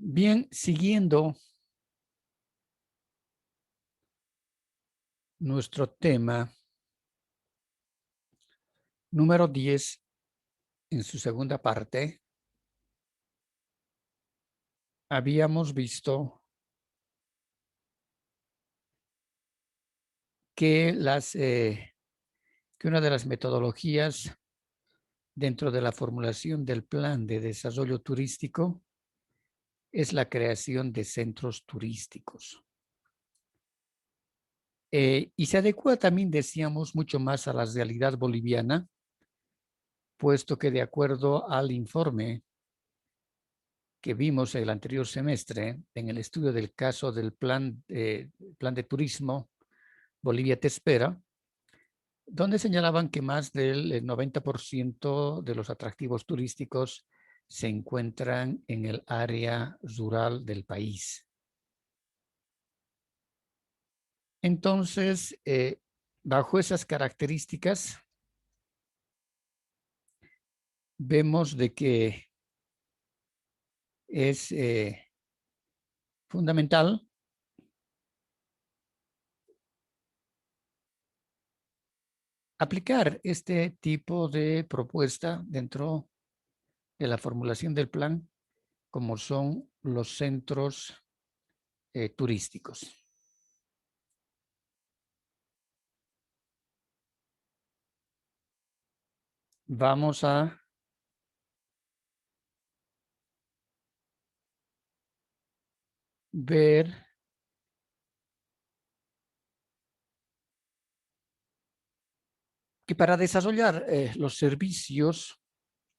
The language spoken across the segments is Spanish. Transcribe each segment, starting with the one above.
Bien, siguiendo nuestro tema número 10 en su segunda parte, habíamos visto que, que una de las metodologías dentro de la formulación del plan de desarrollo turístico es la creación de centros turísticos. Y se adecua también, decíamos, mucho más a la realidad boliviana, puesto que de acuerdo al informe que vimos el anterior semestre en el estudio del caso del plan de turismo Bolivia Te Espera, donde señalaban que más del 90% de los atractivos turísticos se encuentran en el área rural del país. Entonces, bajo esas características, vemos de que es fundamental aplicar este tipo de propuesta dentro de la formulación del plan, como son los centros turísticos. Vamos a ver que para desarrollar los servicios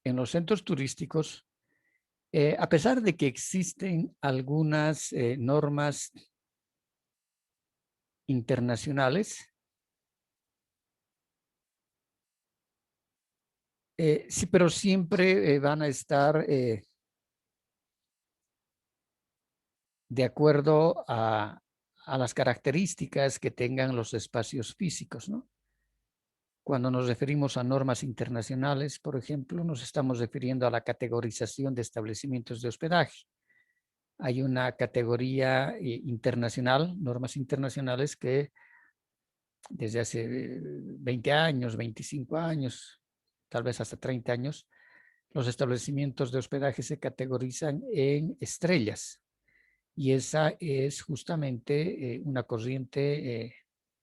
en los centros turísticos, a pesar de que existen algunas normas internacionales, sí, pero siempre van a estar de acuerdo a las características que tengan los espacios físicos, ¿no? Cuando nos referimos a normas internacionales, por ejemplo, nos estamos refiriendo a la categorización de establecimientos de hospedaje. Hay una categoría internacional, normas internacionales que desde hace 20 años, 25 años, tal vez hasta 30 años, los establecimientos de hospedaje se categorizan en estrellas. Y esa es justamente una corriente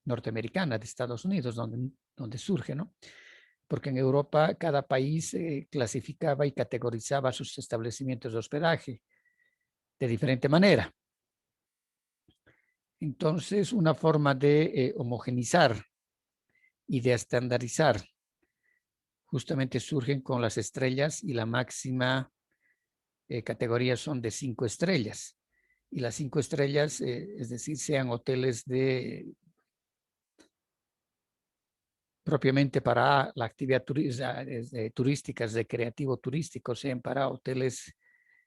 norteamericana de Estados Unidos, donde surge, ¿no? Porque en Europa cada país clasificaba y categorizaba sus establecimientos de hospedaje de diferente manera. Entonces, una forma de homogenizar y de estandarizar justamente surgen con las estrellas, y la máxima categoría son de 5 estrellas. Y las 5 estrellas, es decir, sean hoteles propiamente para la actividad turística, recreativo turístico, sean para hoteles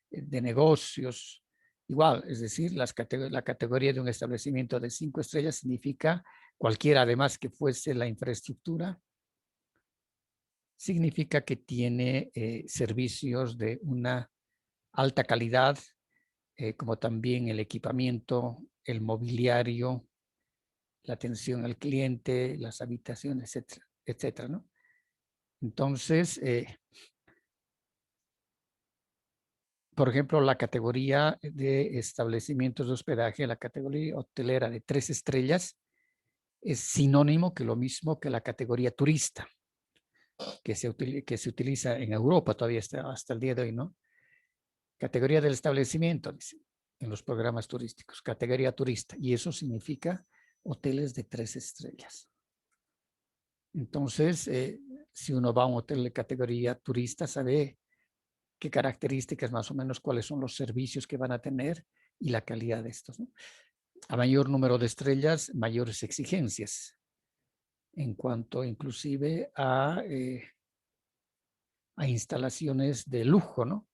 de negocios, igual, es decir, la categoría de un establecimiento de 5 estrellas significa cualquiera, además que fuese la infraestructura, significa que tiene servicios de una alta calidad, como también el equipamiento, el mobiliario, la atención al cliente, las habitaciones, etcétera, etcétera, ¿no? Entonces, por ejemplo, la categoría de establecimientos de hospedaje, la categoría hotelera de 3 estrellas, es sinónimo que lo mismo que la categoría turista, que se utiliza en Europa todavía hasta el día de hoy, ¿no? Categoría del establecimiento, dice, en los programas turísticos, categoría turista, y eso significa hoteles de 3 estrellas. Entonces, si uno va a un hotel de categoría turista, sabe qué características, más o menos cuáles son los servicios que van a tener y la calidad de estos, ¿no? A mayor número de estrellas, mayores exigencias en cuanto inclusive a instalaciones de lujo, ¿no?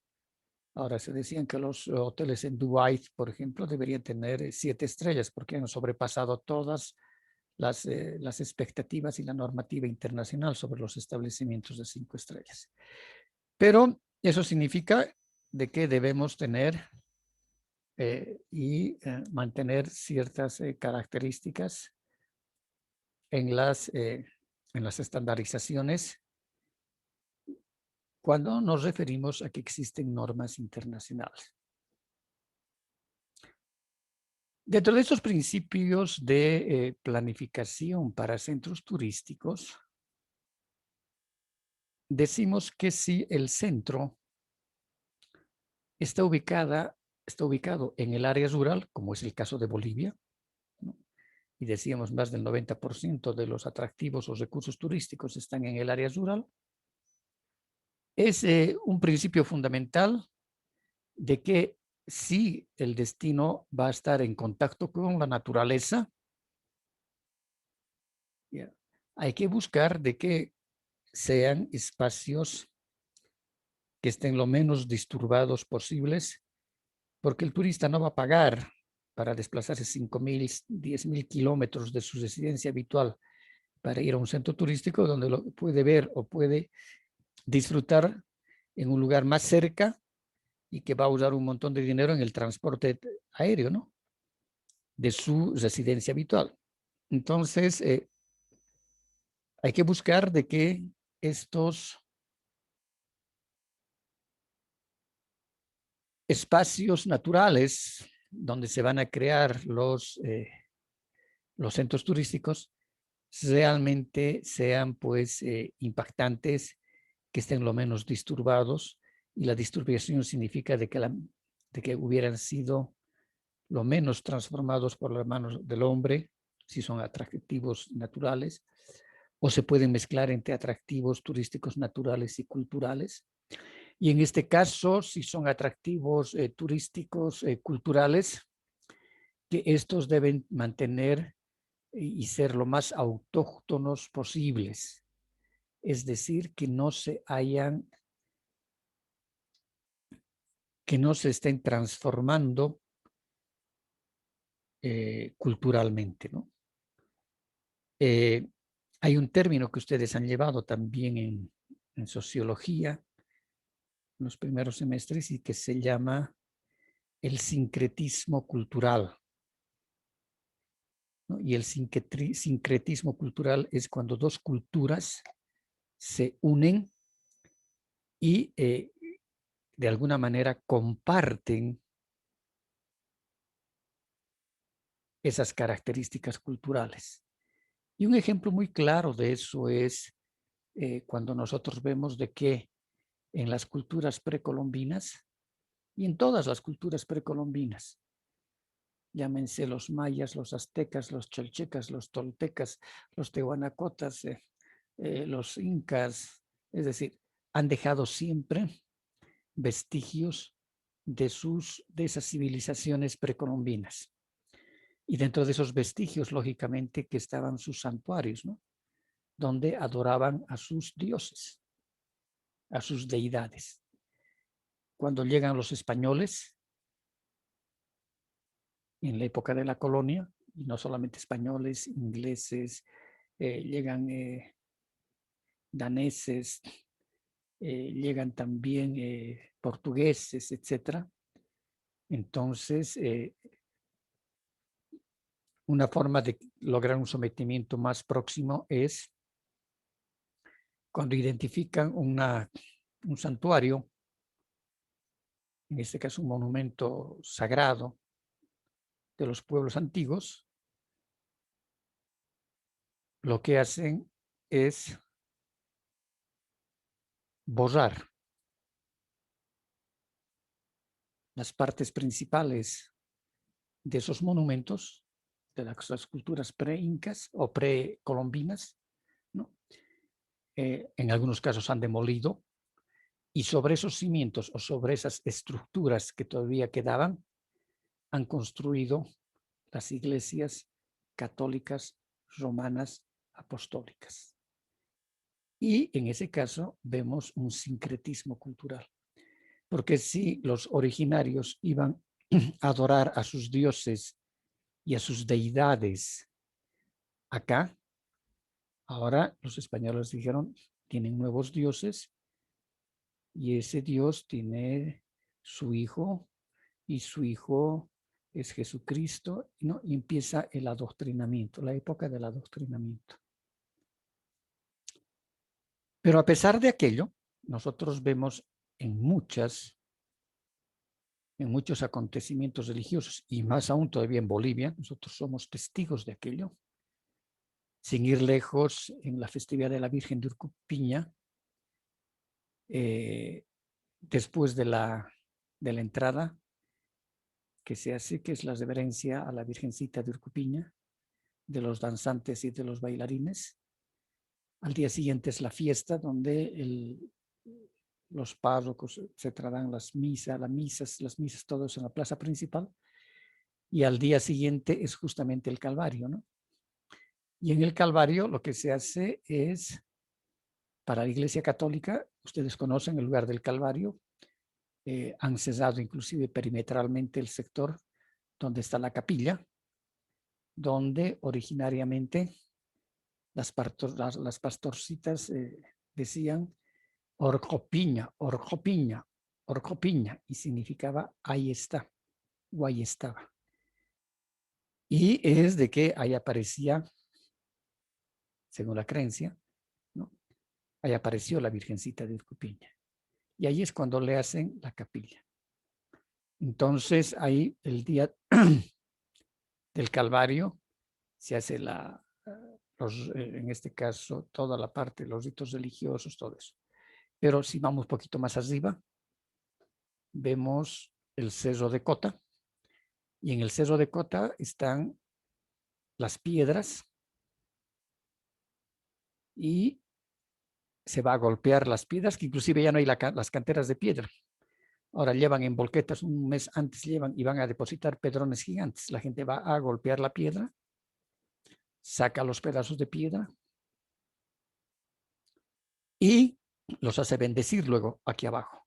Ahora se decían que los hoteles en Dubái, por ejemplo, deberían tener 7 estrellas porque han sobrepasado todas las expectativas y la normativa internacional sobre los establecimientos de 5 estrellas. Pero eso significa de que debemos tener y mantener ciertas características en las estandarizaciones cuando nos referimos a que existen normas internacionales. Dentro de estos principios de planificación para centros turísticos, decimos que si el centro está ubicado en el área rural, como es el caso de Bolivia, ¿no? Y decíamos más del 90% de los atractivos o recursos turísticos están en el área rural, es un principio fundamental de que si el destino va a estar en contacto con la naturaleza, hay que buscar de que sean espacios que estén lo menos disturbados posibles, porque el turista no va a pagar para desplazarse 5.000, 10.000 kilómetros de su residencia habitual para ir a un centro turístico donde lo puede ver o puede disfrutar en un lugar más cerca y que va a usar un montón de dinero en el transporte aéreo, ¿no? De su residencia habitual. Entonces, hay que buscar de que estos espacios naturales donde se van a crear los centros turísticos realmente sean pues impactantes, que estén lo menos disturbados, y la disturbación significa de que hubieran sido lo menos transformados por las manos del hombre, si son atractivos naturales, o se pueden mezclar entre atractivos turísticos naturales y culturales. Y en este caso, si son atractivos turísticos culturales, que estos deben mantener y ser lo más autóctonos posibles. Es decir, que no se estén transformando culturalmente, ¿no? Hay un término que ustedes han llevado también en sociología en los primeros semestres y que se llama el sincretismo cultural, ¿no? Y el sincretismo cultural es cuando dos culturas se unen y de alguna manera comparten esas características culturales. Y un ejemplo muy claro de eso es cuando nosotros vemos de que en las culturas precolombinas y en todas las culturas precolombinas, llámense los mayas, los aztecas, los chalchecas, los toltecas, los tehuanacotas, los incas, es decir, han dejado siempre vestigios de esas civilizaciones precolombinas. Y dentro de esos vestigios, lógicamente, que estaban sus santuarios, ¿no? Donde adoraban a sus dioses, a sus deidades. Cuando llegan los españoles, en la época de la colonia, y no solamente españoles, ingleses, llegan daneses, llegan también portugueses, etc. Entonces, una forma de lograr un sometimiento más próximo es cuando identifican un santuario, en este caso un monumento sagrado de los pueblos antiguos, lo que hacen es borrar las partes principales de esos monumentos, de las culturas pre-incas o pre-colombinas, ¿no? En algunos casos han demolido, y sobre esos cimientos o sobre esas estructuras que todavía quedaban, han construido las iglesias católicas, romanas, apostólicas. Y en ese caso vemos un sincretismo cultural, porque si los originarios iban a adorar a sus dioses y a sus deidades acá, ahora los españoles dijeron, tienen nuevos dioses y ese dios tiene su hijo y su hijo es Jesucristo, ¿no? Y empieza el adoctrinamiento, la época del adoctrinamiento. Pero a pesar de aquello, nosotros vemos en muchos acontecimientos religiosos, y más aún todavía en Bolivia, nosotros somos testigos de aquello. Sin ir lejos, en la festividad de la Virgen de Urcupiña, después de la entrada que se hace, que es la reverencia a la Virgencita de Urcupiña, de los danzantes y de los bailarines. Al día siguiente es la fiesta donde los párrocos, etcétera, dan las misas, todos en la plaza principal. Y al día siguiente es justamente el Calvario, ¿no? Y en el Calvario lo que se hace es, para la Iglesia Católica, ustedes conocen el lugar del Calvario, han cesado inclusive perimetralmente el sector donde está la capilla, donde originariamente las pastorcitas decían Orjopiña, Orjopiña, Orjopiña, y significaba ahí está, o ahí estaba. Y es de que ahí aparecía, según la creencia, ¿no? Ahí apareció la Virgencita de Urcupiña. Y ahí es cuando le hacen la capilla. Entonces, ahí el día del Calvario se hace en este caso, toda la parte, los ritos religiosos, todo eso. Pero si vamos un poquito más arriba, vemos el Cerro de Cota. Y en el Cerro de Cota están las piedras y se va a golpear las piedras, que inclusive ya no hay las canteras de piedra. Ahora llevan en volquetas, un mes antes llevan y van a depositar pedrones gigantes. La gente va a golpear la piedra, saca los pedazos de piedra y los hace bendecir luego aquí abajo.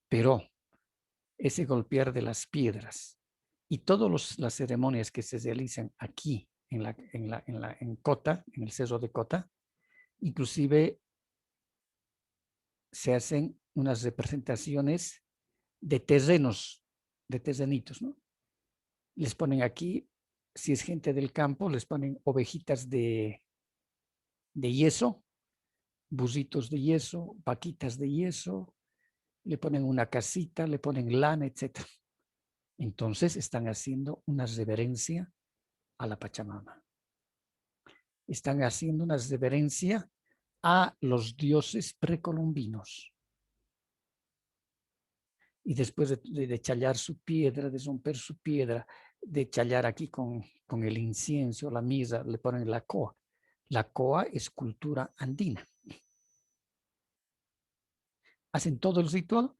Pero ese golpear de las piedras y todas las ceremonias que se realizan aquí en Cota, en el Cerro de Cota, inclusive se hacen unas representaciones de terrenos, de terrenitos, ¿no? Les ponen aquí, si es gente del campo, les ponen ovejitas de yeso, burritos de yeso, vaquitas de yeso, le ponen una casita, le ponen lana, etc. Entonces están haciendo una reverencia a la Pachamama. Están haciendo una reverencia a los dioses precolombinos. Y después de challar su piedra, de romper su piedra, de challar aquí con el incienso, la misa, le ponen la coa. La coa es cultura andina. Hacen todo el ritual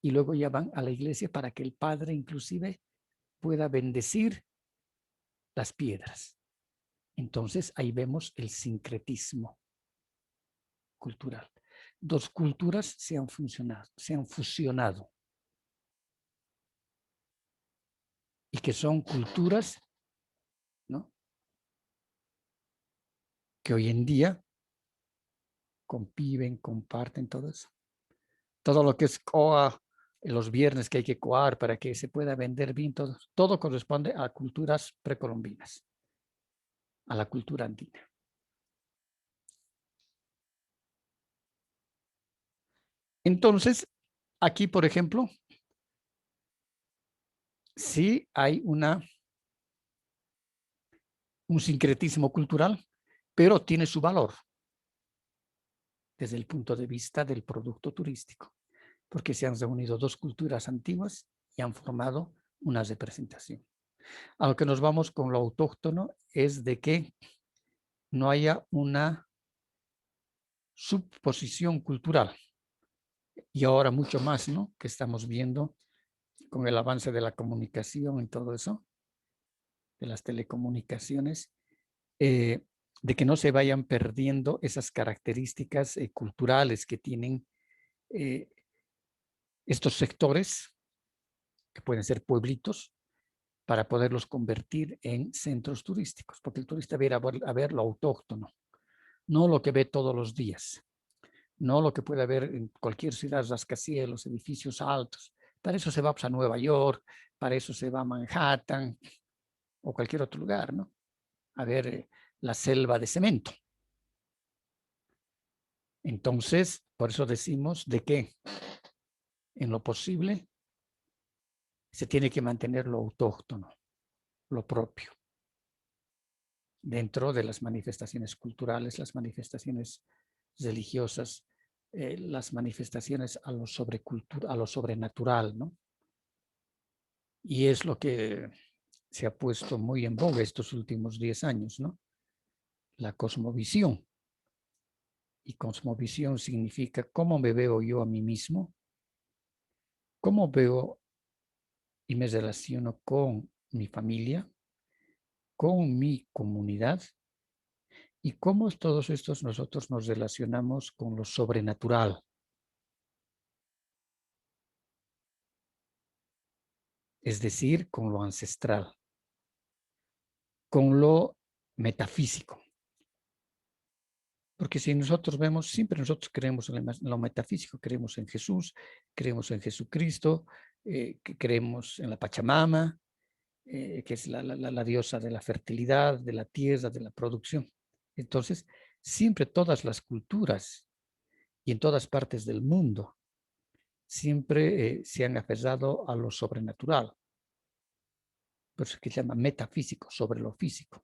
y luego ya van a la iglesia para que el padre inclusive pueda bendecir las piedras. Entonces ahí vemos el sincretismo cultural. Dos culturas se han fusionado. Y que son culturas, ¿no?, que hoy en día conviven, comparten todo eso. Todo lo que es coa, los viernes que hay que coar para que se pueda vender bien, todo corresponde a culturas precolombinas, a la cultura andina. Entonces, aquí, por ejemplo, sí hay un sincretismo cultural, pero tiene su valor desde el punto de vista del producto turístico, porque se han reunido dos culturas antiguas y han formado una representación. A lo que nos vamos con lo autóctono es de que no haya una subposición cultural. Y ahora mucho más, ¿no?, que estamos viendo con el avance de la comunicación y todo eso, de las telecomunicaciones, de que no se vayan perdiendo esas características culturales que tienen estos sectores, que pueden ser pueblitos, para poderlos convertir en centros turísticos, porque el turista viene a ver lo autóctono, no lo que ve todos los días, no lo que puede ver en cualquier ciudad, rascacielos, edificios altos, Para eso se va pues, a Nueva York, para eso se va a Manhattan o cualquier otro lugar, ¿no? A ver la selva de cemento. Entonces, por eso decimos de que en lo posible se tiene que mantener lo autóctono, lo propio, dentro de las manifestaciones culturales, las manifestaciones religiosas, las manifestaciones a lo sobrenatural, ¿no? Y es lo que se ha puesto muy en boga estos últimos 10 años, ¿no? La cosmovisión. Y cosmovisión significa cómo me veo yo a mí mismo, cómo veo y me relaciono con mi familia, con mi comunidad y cómo todos estos nosotros nos relacionamos con lo sobrenatural. Es decir, con lo ancestral, con lo metafísico. Porque si nosotros vemos, siempre nosotros creemos en lo metafísico, creemos en Jesús, creemos en Jesucristo, creemos en la Pachamama, que es la diosa de la fertilidad, de la tierra, de la producción. Entonces, siempre todas las culturas y en todas partes del mundo, siempre se han aferrado a lo sobrenatural. Por eso es que se llama metafísico, sobre lo físico,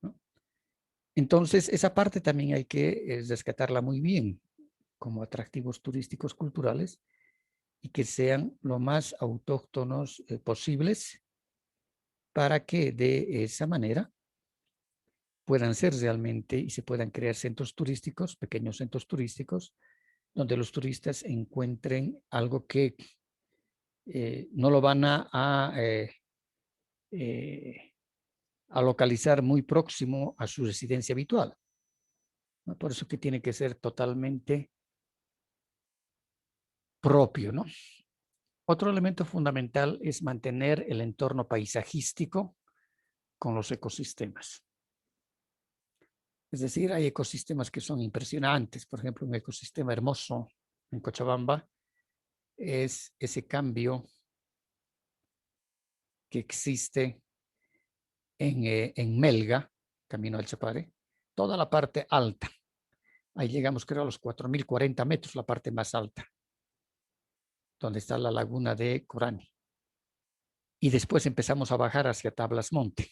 ¿no? Entonces, esa parte también hay que rescatarla muy bien como atractivos turísticos culturales y que sean lo más autóctonos posibles para que de esa manera puedan ser realmente y se puedan crear centros turísticos, pequeños centros turísticos, donde los turistas encuentren algo que no lo van a localizar muy próximo a su residencia habitual, ¿no? Por eso que tiene que ser totalmente propio, ¿no? Otro elemento fundamental es mantener el entorno paisajístico con los ecosistemas. Es decir, hay ecosistemas que son impresionantes. Por ejemplo, un ecosistema hermoso en Cochabamba es ese cambio que existe en Melga, camino al Chapare, toda la parte alta. Ahí llegamos, creo, a los 4.040 metros, la parte más alta, donde está la laguna de Corani. Y después empezamos a bajar hacia Tablas Monte.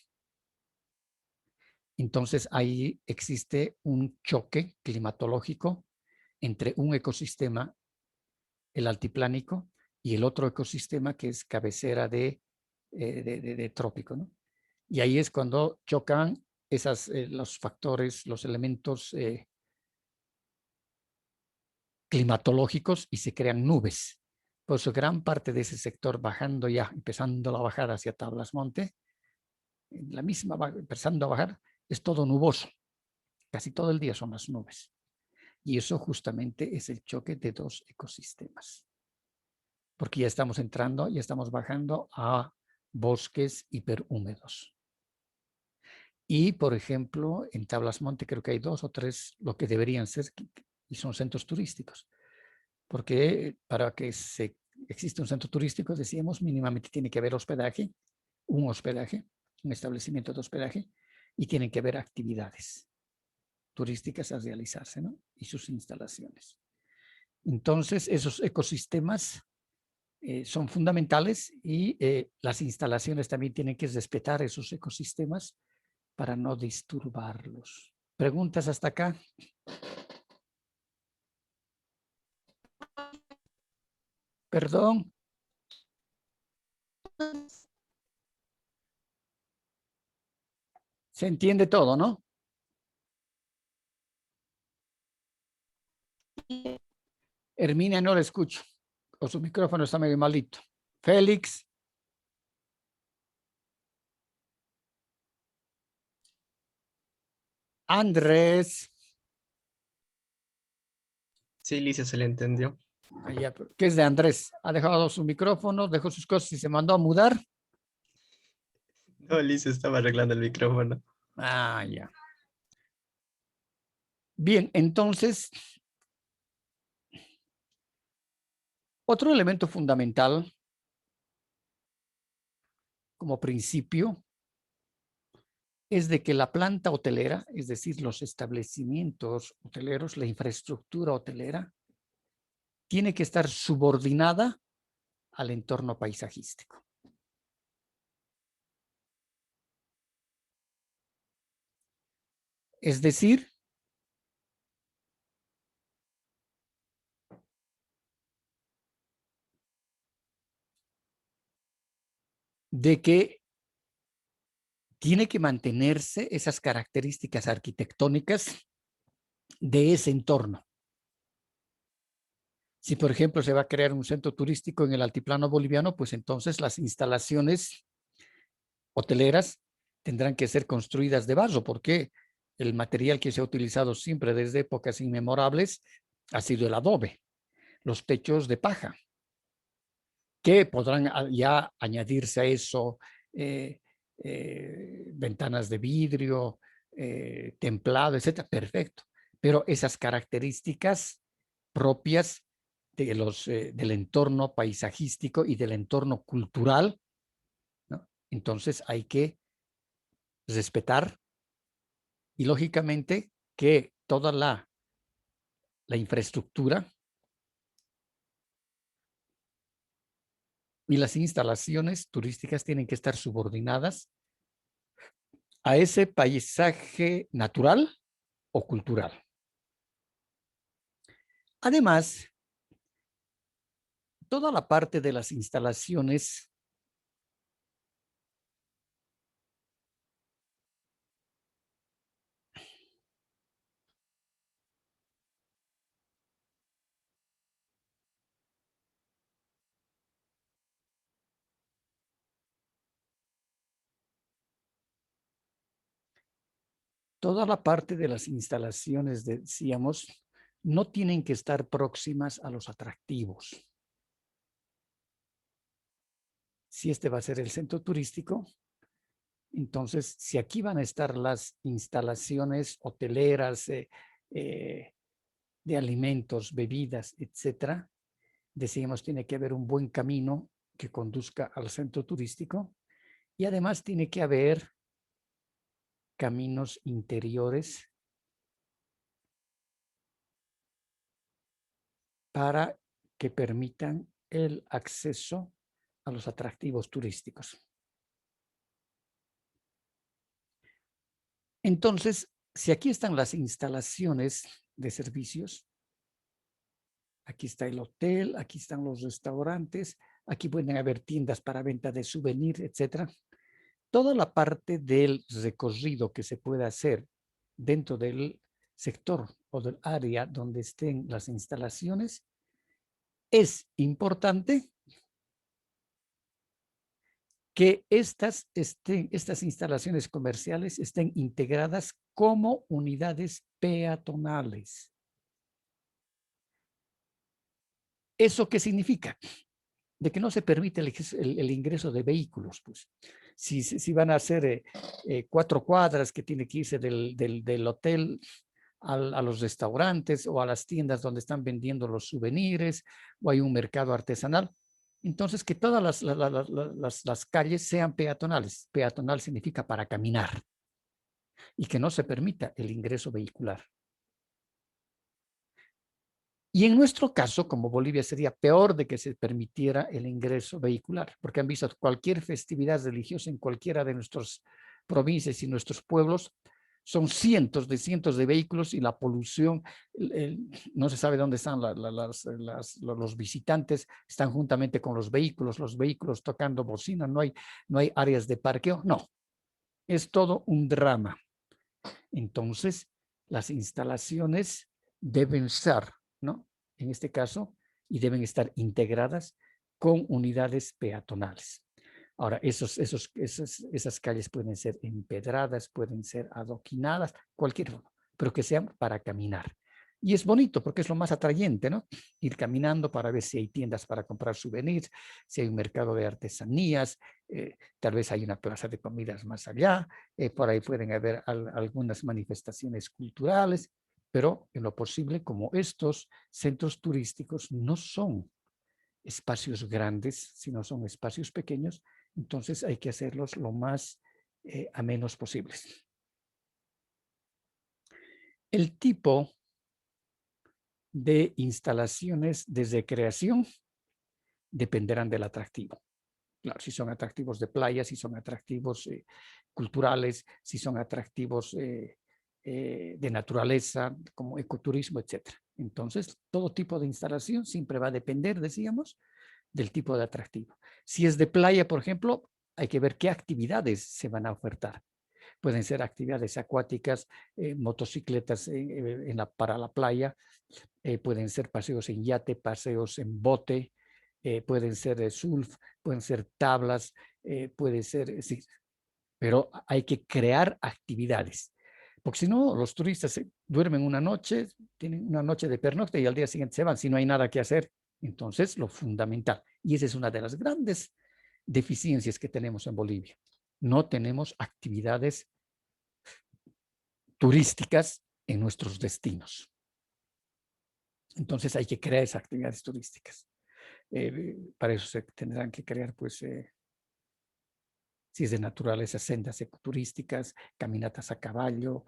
Entonces ahí existe un choque climatológico entre un ecosistema, el altiplánico, y el otro ecosistema que es cabecera de trópico, ¿no? Y ahí es cuando chocan los factores, los elementos climatológicos y se crean nubes. Por eso gran parte de ese sector bajando ya, empezando la bajada hacia Tablas Monte, la misma empezando a bajar, es todo nuboso. Casi todo el día son las nubes. Y eso justamente es el choque de dos ecosistemas. Porque ya estamos entrando, ya estamos bajando a bosques hiperhúmedos. Y, por ejemplo, en Tablas Monte creo que hay 2 o 3, lo que deberían ser, y son centros turísticos. Porque para que exista un centro turístico, decíamos, mínimamente tiene que haber hospedaje, un establecimiento de hospedaje, y tienen que haber actividades turísticas a realizarse, ¿no? Y sus instalaciones. Entonces, esos ecosistemas son fundamentales y las instalaciones también tienen que respetar esos ecosistemas para no disturbarlos. ¿Preguntas hasta acá? Perdón. Se entiende todo, ¿no? Herminia no la escucho. O su micrófono está medio malito. Félix. Andrés. Sí, Licia, se le entendió. ¿Qué es de Andrés? ¿Ha dejado su micrófono, dejó sus cosas y se mandó a mudar? No, Licia estaba arreglando el micrófono. Ah, ya. Bien, entonces, Otro elemento fundamental como principio es de que la planta hotelera, es decir, los establecimientos hoteleros, la infraestructura hotelera, tiene que estar subordinada al entorno paisajístico. Es decir, de que tiene que mantenerse esas características arquitectónicas de ese entorno. Si, por ejemplo, se va a crear un centro turístico en el altiplano boliviano, pues entonces las instalaciones hoteleras tendrán que ser construidas de barro, porque el material que se ha utilizado siempre desde épocas inmemorables ha sido el adobe, los techos de paja, que podrán ya añadirse a eso ventanas de vidrio, templado, etcétera. Perfecto. Pero esas características propias de del entorno paisajístico y del entorno cultural, ¿no? Entonces hay que respetar y lógicamente que toda la infraestructura y las instalaciones turísticas tienen que estar subordinadas a ese paisaje natural o cultural. Además, toda la parte de las instalaciones toda la parte de las instalaciones, decíamos, no tienen que estar próximas a los atractivos. Si este va a ser el centro turístico, entonces, si aquí van a estar las instalaciones hoteleras, de alimentos, bebidas, etcétera, decíamos, tiene que haber un buen camino que conduzca al centro turístico y además tiene que haber caminos interiores para que permitan el acceso a los atractivos turísticos. Entonces, si aquí están las instalaciones de servicios, aquí está el hotel, aquí están los restaurantes, aquí pueden haber tiendas para venta de souvenirs, etcétera. Toda la parte del recorrido que se pueda hacer dentro del sector o del área donde estén las instalaciones, es importante que estas instalaciones comerciales estén integradas como unidades peatonales. ¿Eso qué significa? De que no se permite el ingreso de vehículos. Pues. Si van a ser 4 cuadras que tiene que irse del hotel a los restaurantes o a las tiendas donde están vendiendo los souvenirs o hay un mercado artesanal, entonces que todas las calles sean peatonales. Peatonal significa para caminar y que no se permita el ingreso vehicular. Y en nuestro caso, como Bolivia, sería peor de que se permitiera el ingreso vehicular, porque han visto cualquier festividad religiosa en cualquiera de nuestras provincias y nuestros pueblos, son cientos de vehículos y la polución, no se sabe dónde están los visitantes, están juntamente con los vehículos tocando bocina, no hay áreas de parqueo, no, es todo un drama. Entonces, las instalaciones deben ser, ¿no? En este caso, y deben estar integradas con unidades peatonales. Ahora, esas calles pueden ser empedradas, pueden ser adoquinadas, cualquier forma, pero que sean para caminar. Y es bonito porque es lo más atrayente, ¿no? Ir caminando para ver si hay tiendas para comprar souvenirs, si hay un mercado de artesanías, tal vez hay una plaza de comidas más allá, por ahí pueden haber algunas manifestaciones culturales, pero en lo posible, como estos centros turísticos no son espacios grandes, si no son espacios pequeños, entonces hay que hacerlos lo más amenos posibles. El tipo de instalaciones de recreación dependerán del atractivo. Claro, si son atractivos de playa, si son atractivos culturales, si son atractivos de naturaleza, como ecoturismo, etc. Entonces, todo tipo de instalación siempre va a depender, decíamos, del tipo de atractivo. Si es de playa, por ejemplo, hay que ver qué actividades se van a ofertar. Pueden ser actividades acuáticas, motocicletas para la playa, pueden ser paseos en yate, paseos en bote, pueden ser surf, pueden ser tablas, puede ser, sí, pero hay que crear actividades. Porque si no, los turistas duermen una noche, tienen una noche de pernocte y al día siguiente se van. Si no hay nada que hacer, entonces lo fundamental. Y esa es una de las grandes deficiencias que tenemos en Bolivia. No tenemos actividades turísticas en nuestros destinos. Entonces hay que crear esas actividades turísticas. Para eso se tendrán que crear, pues, si es de naturaleza, sendas ecoturísticas, caminatas a caballo,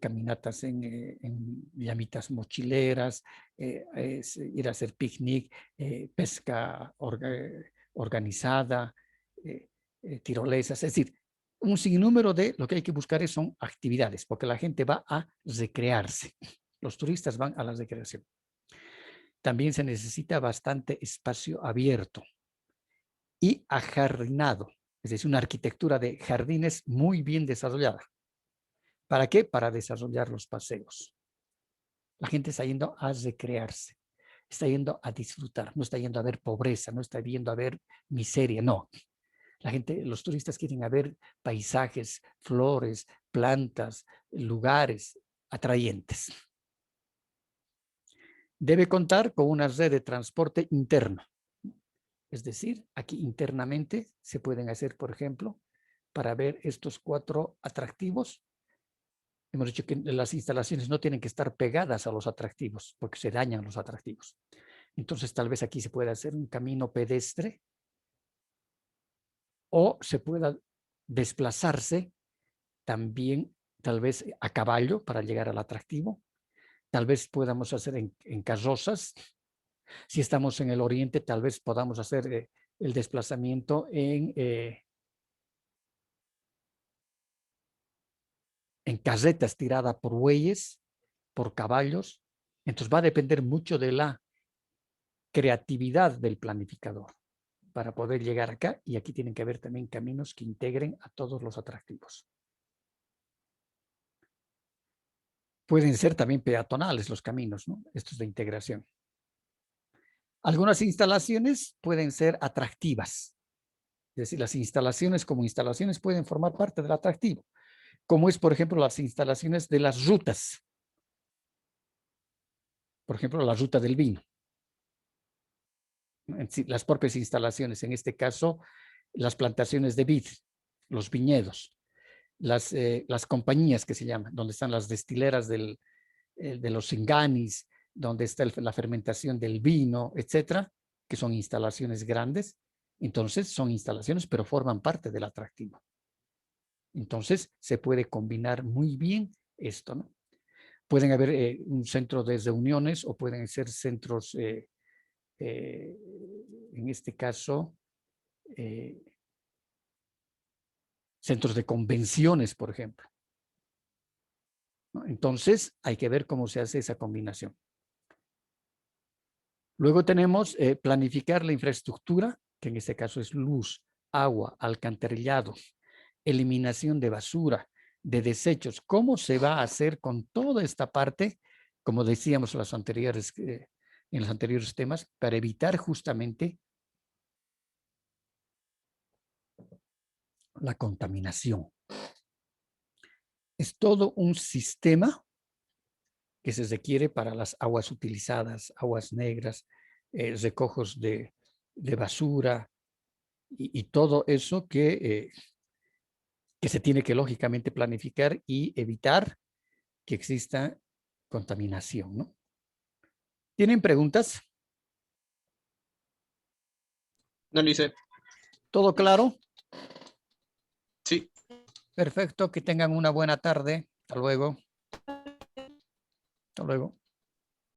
caminatas en llamitas mochileras, ir a hacer picnic, pesca organizada, tirolesas, es decir, un sinnúmero de lo que hay que buscar son actividades, porque la gente va a recrearse. Los turistas van a la recreación. También se necesita bastante espacio abierto y ajardinado, es decir, una arquitectura de jardines muy bien desarrollada. ¿Para qué? Para desarrollar los paseos. La gente está yendo a recrearse, está yendo a disfrutar, no está yendo a ver pobreza, no está yendo a ver miseria, no. La gente, los turistas quieren ver paisajes, flores, plantas, lugares atrayentes. Debe contar con una red de transporte interno. Es decir, aquí internamente se pueden hacer, por ejemplo, para ver estos 4 atractivos. Hemos dicho que las instalaciones no tienen que estar pegadas a los atractivos porque se dañan los atractivos. Entonces, tal vez aquí se pueda hacer un camino pedestre o se pueda desplazarse también, tal vez a caballo para llegar al atractivo. Tal vez podamos hacer en carrozas. Si estamos en el oriente, tal vez podamos hacer el desplazamiento en carretas tiradas por bueyes, por caballos. Entonces va a depender mucho de la creatividad del planificador para poder llegar acá, y aquí tienen que haber también caminos que integren a todos los atractivos. Pueden ser también peatonales los caminos, ¿no? Estos de integración. Algunas instalaciones pueden ser atractivas. Es decir, las instalaciones como instalaciones pueden formar parte del atractivo, como es, por ejemplo, las instalaciones de las rutas. Por ejemplo, la ruta del vino. Las propias instalaciones, en este caso, las plantaciones de vid, los viñedos, las compañías que se llaman, donde están las destileras de los enganis, donde está la fermentación del vino, etcétera, que son instalaciones grandes. Entonces, son instalaciones, pero forman parte del atractivo. Entonces, se puede combinar muy bien esto, ¿no? Pueden haber un centro de reuniones o pueden ser centros, en este caso, centros de convenciones, por ejemplo, ¿no? Entonces, hay que ver cómo se hace esa combinación. Luego tenemos planificar la infraestructura, que en este caso es luz, agua, alcantarillado, eliminación de basura, de desechos. ¿Cómo se va a hacer con toda esta parte, como decíamos en los anteriores temas, para evitar justamente la contaminación? Es todo un sistema que se requiere para las aguas utilizadas, aguas negras, recojos de basura y todo eso que se tiene que lógicamente planificar y evitar que exista contaminación, ¿no? ¿Tienen preguntas? No lo hice. ¿Todo claro? Sí. Perfecto, que tengan una buena tarde. Hasta luego. Hasta luego.